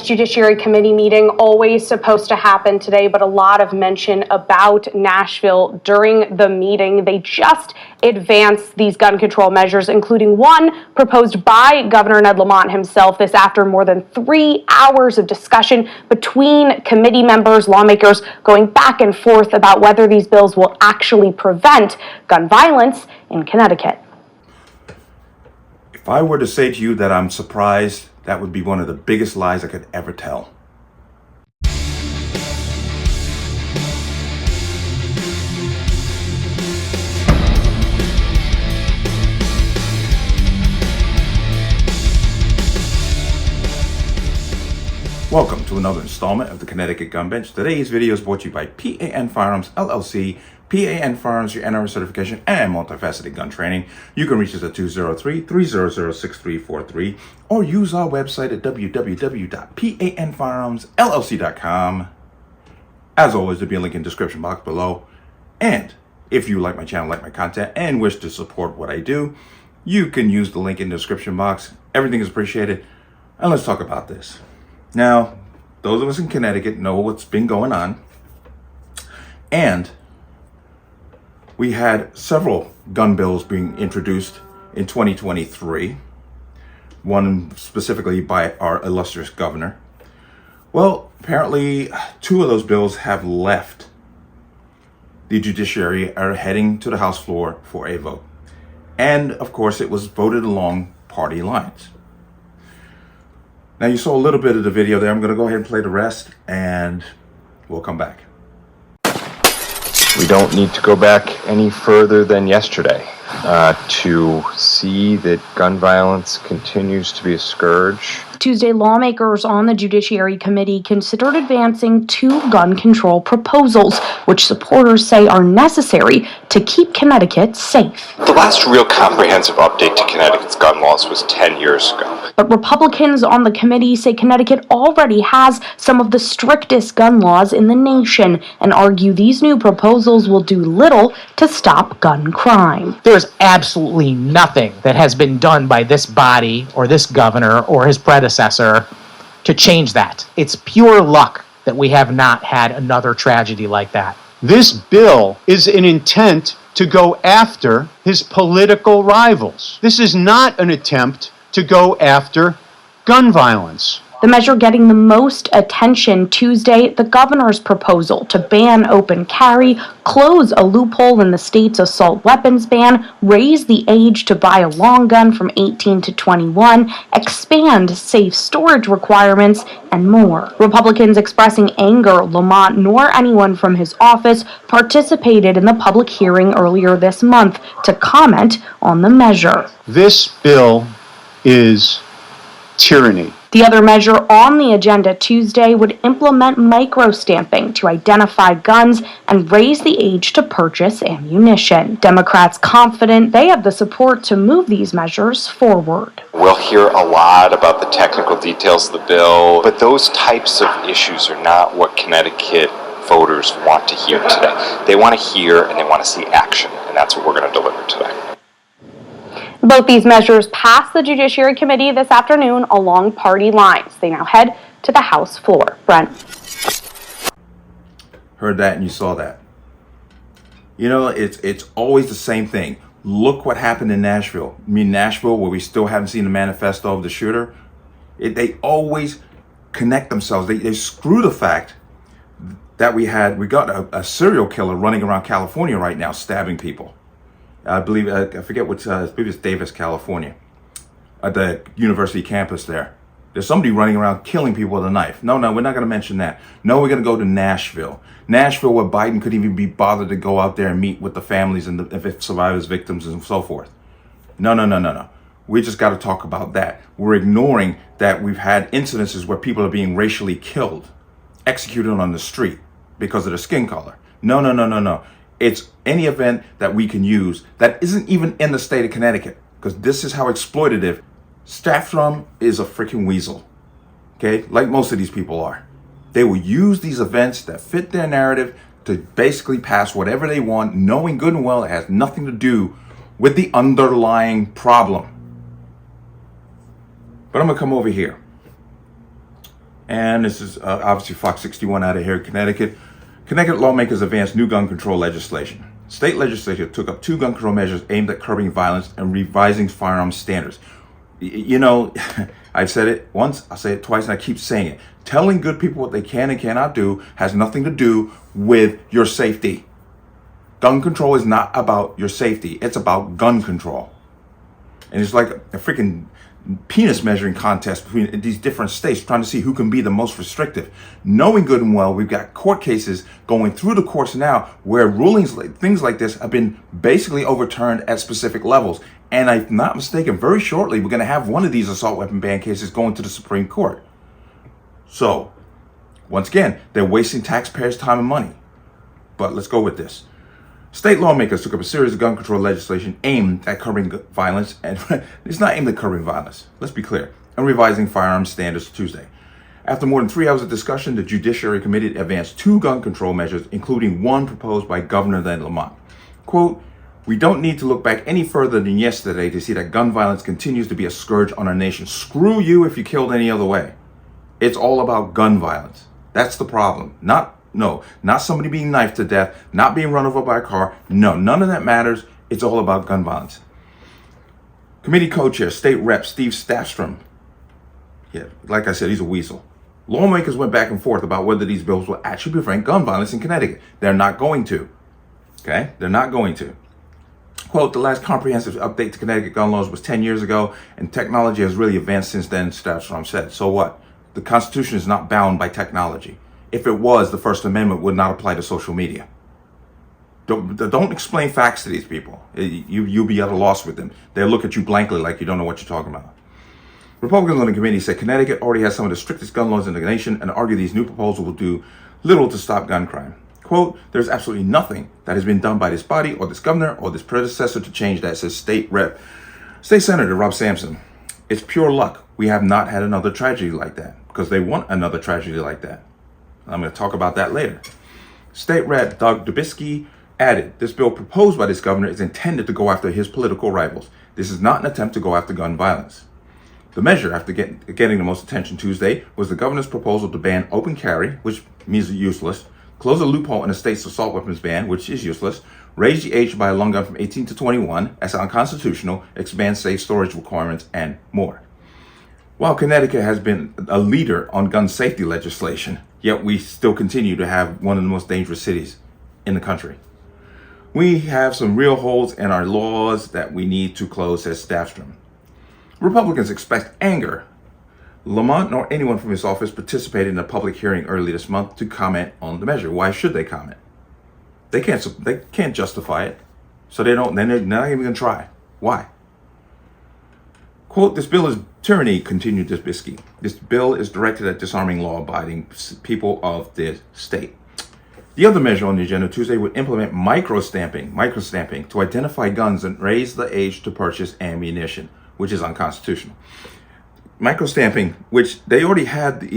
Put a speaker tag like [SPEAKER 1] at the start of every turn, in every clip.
[SPEAKER 1] Judiciary Committee meeting always supposed to happen today, but a lot of mention about Nashville during the meeting. They just advanced these gun control measures, including one proposed by Governor Ned Lamont himself. This after more than 3 hours of discussion between committee members, lawmakers going back and forth about whether these bills will actually prevent gun violence in Connecticut.
[SPEAKER 2] If I were to say to you that I'm surprised, that would be one of the biggest lies I could ever tell. Welcome to another installment of the Connecticut Gun Bench. Today's video is brought to you by P.A.N. Firearms, LLC. P.A.N. Firearms, your NRA certification and multifaceted gun training. You can reach us at 203-300-6343 or use our website at www.panfirearmsllc.com. As always, there'll be a link in the description box below. And if you like my channel, like my content, and wish to support what I do, you can use the link in the description box. Everything is appreciated. And let's talk about this. Now, those of us in Connecticut know what's been going on. And we had several gun bills being introduced in 2023, one specifically by our illustrious governor. Well, apparently 2 of those bills have left the judiciary, are heading to the House floor for a vote. And of course, it was voted along party lines. Now, you saw a little bit of the video there. I'm going to go ahead and play the rest, and we'll come back.
[SPEAKER 3] We don't need to go back any further than yesterday to see that gun violence continues to be a scourge.
[SPEAKER 1] Tuesday, lawmakers on the Judiciary Committee considered advancing 2 gun control proposals, which supporters say are necessary to keep Connecticut safe.
[SPEAKER 3] The last real comprehensive update to Connecticut's gun laws was 10 years ago.
[SPEAKER 1] But Republicans on the committee say Connecticut already has some of the strictest gun laws in the nation and argue these new proposals will do little to stop gun crime.
[SPEAKER 4] There is absolutely nothing that has been done by this body or this governor or his predecessor to change that. It's pure luck that we have not had another tragedy like that.
[SPEAKER 5] This bill is an intent to go after his political rivals. This is not an attempt to go after gun violence.
[SPEAKER 1] The measure getting the most attention Tuesday, the governor's proposal to ban open carry, close a loophole in the state's assault weapons ban, raise the age to buy a long gun from 18 to 21, expand safe storage requirements, and more. Republicans expressing anger, Lamont nor anyone from his office participated in the public hearing earlier this month to comment on the measure.
[SPEAKER 5] This bill is tyranny.
[SPEAKER 1] The other measure on the agenda Tuesday would implement micro-stamping to identify guns and raise the age to purchase ammunition. Democrats confident they have the support to move these measures forward.
[SPEAKER 3] We'll hear a lot about the technical details of the bill, but those types of issues are not what Connecticut voters want to hear today. They want to hear and they want to see action, and that's what we're going to deliver today.
[SPEAKER 1] Both these measures passed the Judiciary Committee this afternoon along party lines. They now head to the House floor. Brent.
[SPEAKER 2] Heard that and you saw that. You know, it's always the same thing. Look what happened in Nashville. I mean, Nashville, where we still haven't seen the manifesto of the shooter. They always connect themselves. They screw the fact that we got a serial killer running around California right now, stabbing people. I believe, I forget which, I believe it's Davis, California, at the university campus there. There's somebody running around killing people with a knife. No, we're not going to mention that. No, we're going to go to Nashville. Nashville, where Biden could even be bothered to go out there and meet with the families and the survivors, victims, and so forth. No. We just got to talk about that. We're ignoring that we've had incidences where people are being racially killed, executed on the street because of their skin color. No. It's any event that we can use that isn't even in the state of Connecticut, because this is how exploitative. Staffdrum is a freaking weasel, okay? Like most of these people are. They will use these events that fit their narrative to basically pass whatever they want, knowing good and well it has nothing to do with the underlying problem. But I'm gonna come over here. And this is obviously Fox 61 out of here, Connecticut. Connecticut lawmakers advanced new gun control legislation. State legislature took up 2 gun control measures aimed at curbing violence and revising firearms standards. You know, I've said it once, I'll say it twice, and I keep saying it. Telling good people what they can and cannot do has nothing to do with your safety. Gun control is not about your safety. It's about gun control. And it's like a freaking penis measuring contest between these different states trying to see who can be the most restrictive. Knowing good and well, we've got court cases going through the courts now where rulings, things like this have been basically overturned at specific levels. And if I'm not mistaken, very shortly, we're going to have one of these assault weapon ban cases going to the Supreme Court. So, once again, they're wasting taxpayers' time and money. But let's go with this. State lawmakers took up a series of gun control legislation aimed at curbing violence, and it's not aimed at curbing violence, let's be clear, and revising firearms standards Tuesday. After more than 3 hours of discussion, the Judiciary Committee advanced 2 gun control measures, including one proposed by Governor Lamont. Quote, "We don't need to look back any further than yesterday to see that gun violence continues to be a scourge on our nation. Screw you if you killed any other way. It's all about gun violence. That's the problem. Not somebody being knifed to death, not being run over by a car. No, none of that matters. It's all about gun violence." Committee co-chair, State Rep Steve Staffstrom. Yeah, like I said, he's a weasel. Lawmakers went back and forth about whether these bills will actually prevent gun violence in Connecticut. They're not going to. Okay? They're not going to. Quote, "The last comprehensive update to Connecticut gun laws was 10 years ago, and technology has really advanced since then," Staffstrom said. So what? The Constitution is not bound by technology. If it was, the First Amendment would not apply to social media. Don't explain facts to these people. You'll be at a loss with them. They'll look at you blankly like you don't know what you're talking about. Republicans on the committee said Connecticut already has some of the strictest gun laws in the nation and argue these new proposals will do little to stop gun crime. Quote, "There's absolutely nothing that has been done by this body or this governor or this predecessor to change that," says State Senator Rob Sampson. "It's pure luck. We have not had another tragedy like that because they want another tragedy like that. I'm going to talk about that later." State Rep Doug Dubisky added, "This bill proposed by this governor is intended to go after his political rivals. This is not an attempt to go after gun violence." The measure, after getting the most attention Tuesday, was the governor's proposal to ban open carry, which means useless, close a loophole in the state's assault weapons ban, which is useless, raise the age to buy a long gun from 18 to 21, as unconstitutional, expand safe storage requirements, and more. While Connecticut has been a leader on gun safety legislation, yet we still continue to have one of the most dangerous cities in the country. "We have some real holes in our laws that we need to close," says Staffstrom. Republicans expect anger. Lamont nor anyone from his office participated in a public hearing early this month to comment on the measure. Why should they comment? They can't justify it, so they're not even going to try. Why? Quote, "This bill is tyranny," continued Dubisky. "This bill is directed at disarming law-abiding people of this state." The other measure on the agenda Tuesday would implement microstamping to identify guns and raise the age to purchase ammunition, which is unconstitutional. Microstamping, which they already had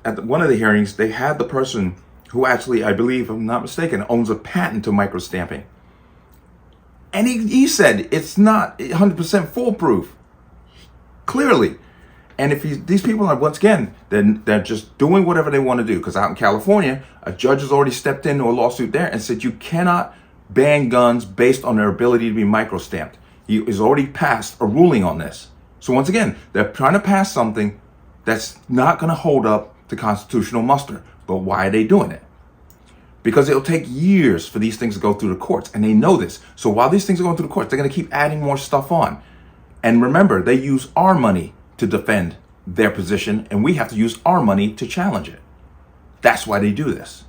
[SPEAKER 2] at one of the hearings, they had the person who actually, I believe, if I'm not mistaken, owns a patent to microstamping. And he said it's not 100% foolproof. Clearly. And if these people are, once again, they're just doing whatever they want to do. Because out in California, a judge has already stepped into a lawsuit there and said you cannot ban guns based on their ability to be microstamped. He has already passed a ruling on this. So once again, they're trying to pass something that's not going to hold up to constitutional muster. But why are they doing it? Because it'll take years for these things to go through the courts. And they know this. So while these things are going through the courts, they're going to keep adding more stuff on. And remember, they use our money to defend their position, and we have to use our money to challenge it. That's why they do this.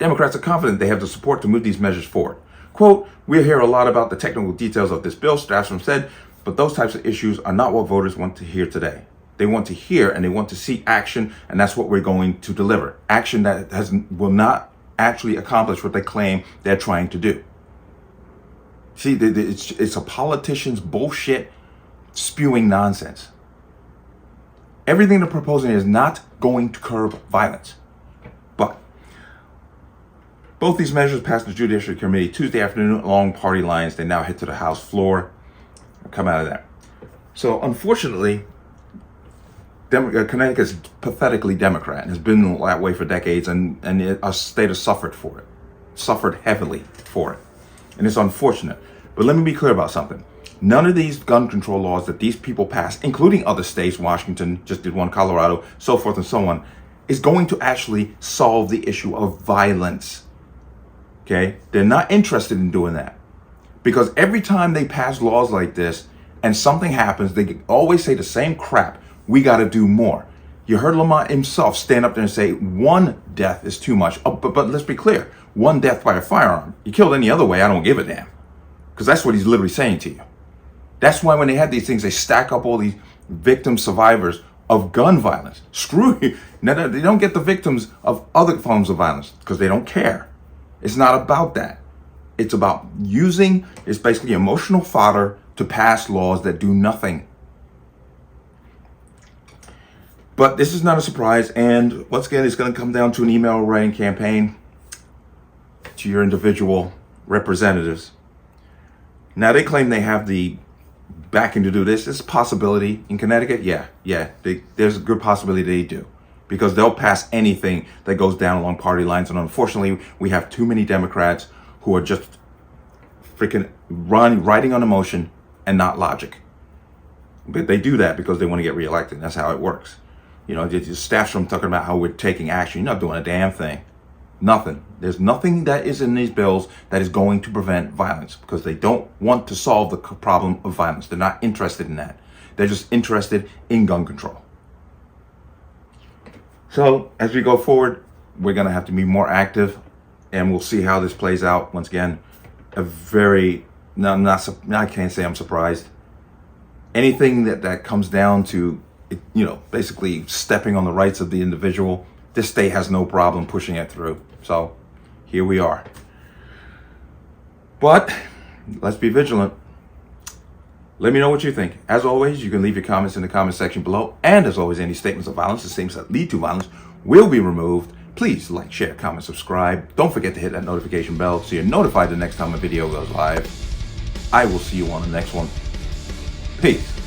[SPEAKER 2] Democrats are confident they have the support to move these measures forward. Quote, "We'll hear a lot about the technical details of this bill," Staffstrom said, "but those types of issues are not what voters want to hear today. They want to hear and they want to see action, and that's what we're going to deliver. Action that will not actually accomplish what they claim they're trying to do." See, it's a politician's bullshit spewing nonsense. Everything they're proposing is not going to curb violence. But both these measures passed the Judiciary Committee Tuesday afternoon along party lines. They now head to the House floor and come out of that. So unfortunately, Connecticut's pathetically Democrat and has been that way for decades, and our state has suffered for it, suffered heavily for it. And it's unfortunate. But let me be clear about something. None of these gun control laws that these people pass, including other states, Washington just did one, Colorado, so forth and so on, is going to actually solve the issue of violence. Okay? They're not interested in doing that. Because every time they pass laws like this and something happens, they always say the same crap. We got to do more. You heard Lamont himself stand up there and say one death is too much. Oh, but let's be clear. One death by a firearm. You killed any other way, I don't give a damn. Because that's what he's literally saying to you. That's why when they have these things, they stack up all these victim survivors of gun violence. Screw you. No, they don't get the victims of other forms of violence because they don't care. It's not about that. It's about it's basically emotional fodder to pass laws that do nothing. But this is not a surprise, and once again, it's going to come down to an email writing campaign to your individual representatives. Now, they claim they have the backing to do this. It's a possibility in Connecticut. Yeah, there's a good possibility they do, because they'll pass anything that goes down along party lines, and unfortunately, we have too many Democrats who are just freaking riding on emotion and not logic. But they do that because they want to get reelected. That's how it works. You know, the staff's from talking about how we're taking action. You're not doing a damn thing. Nothing. There's nothing that is in these bills that is going to prevent violence, because they don't want to solve the problem of violence. They're not interested in that. They're just interested in gun control. So as we go forward, we're going to have to be more active, and we'll see how this plays out. Once again, I can't say I'm surprised. Anything that comes down to, basically stepping on the rights of the individual, this state has no problem pushing it through. So here we are. But let's be vigilant. Let me know what you think. As always, you can leave your comments in the comment section below. And as always, any statements of violence, the statements that lead to violence, will be removed. Please like, share, comment, subscribe. Don't forget to hit that notification bell so you're notified the next time a video goes live. I will see you on the next one. Peace.